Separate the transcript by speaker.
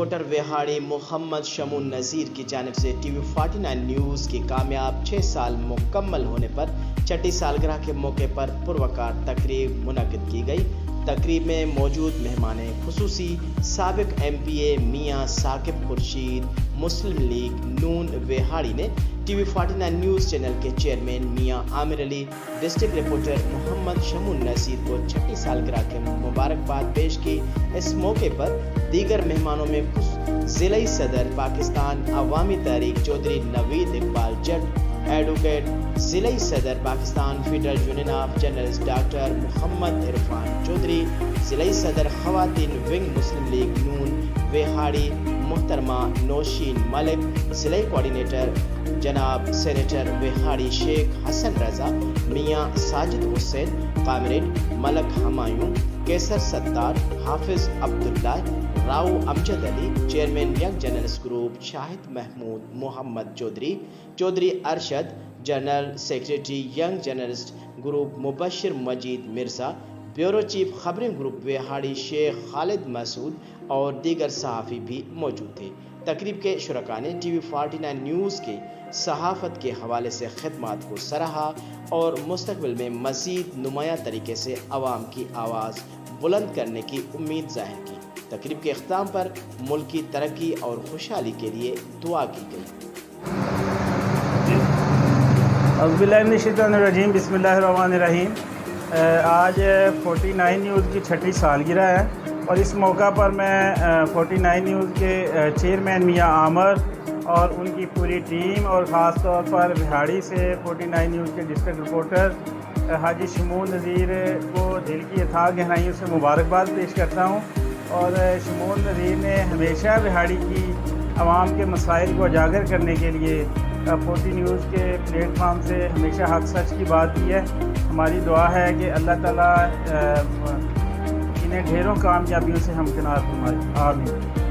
Speaker 1: Reporter ویہاڑی محمد شمو نذیر کی جانب سے ٹی وی 49 نیوز کی کامیاب 6 سال مکمل ہونے پر چھٹی سالگرہ کے موقع پر پروقار تقریب منعقد کی گئی۔ تقریب میں موجود مہمان خصوصی سابق ایم پی اے میاں ثاقب خورشید مسلم لیگ نون ویہاڑی نے ٹی وی 49 نیوز چینل کے چیئرمین میاں عامر علی، ڈسٹرکٹ رپورٹر محمد شمو نذیر کو چھٹی سالگرہ کے مبارکباد پیش کی۔ اس موقع پر دیگر مہمانوں میں ضلعی صدر پاکستان عوامی تحریک چودھری نوید اقبال جٹ، ایڈوکیٹ ضلعی صدر Pakistan federal union of journalist doctor Muhammad Irfan Chaudhry, ضلعی صدر خواتین ونگ مسلم لیگ نون ویہاڑی محترمہ نوشین ملک، ضلعی کوآرڈینیٹر جناب سینیٹر ویہاڑی شیخ Hassan Raza, Mian Sajid Hussain comrade, Malik Humayun, Qaiser Sattar, Hafiz Abdullah, Rao Amjad Ali, chairman young journalist group Shahid Mehmood Muhammad Chaudhry, Chaudhry Arshad, general secretary young journalist group Mubashir Majeed Mirza, bureau chief Khabrain group Vehari Sheikh Khalid مسعود اور دیگر صحافی بھی موجود تھے۔ تقریب کے شرکاء نے ٹی وی 49 نیوز کے صحافت کے حوالے سے خدمات کو سراہا اور مستقبل میں مزید نمایاں طریقے سے عوام کی آواز بلند کرنے کی امید ظاہر کی۔ تقریب کے اختتام پر ملک کی ترقی اور خوشحالی کے لیے دعا کی گئی۔
Speaker 2: اعوذ باللہ من الشیطان الرجیم، بسم اللہ الرحمن الرحیم۔ آج 49 نیوز کی چھٹی سالگرہ ہے اور اس موقع پر میں 49 نیوز کے چیئرمین میاں عامر اور ان کی پوری ٹیم اور خاص طور پر ویہاڑی سے 49 نیوز کے ڈسٹرکٹ رپورٹر حاجی شمو نذیر کو دل کی اتھاہ گہرائیوں سے مبارکباد پیش کرتا ہوں۔ اور شمو نذیر نے ہمیشہ ویہاڑی کی عوام کے مسائل کو اجاگر کرنے کے لیے 40 نیوز کے پلیٹ فارم سے ہمیشہ حق سچ کی بات کی ہے۔ ہماری دعا ہے کہ اللہ تعالیٰ انہیں ڈھیروں کامیابیوں سے ہمکنار فرمائے، آمین۔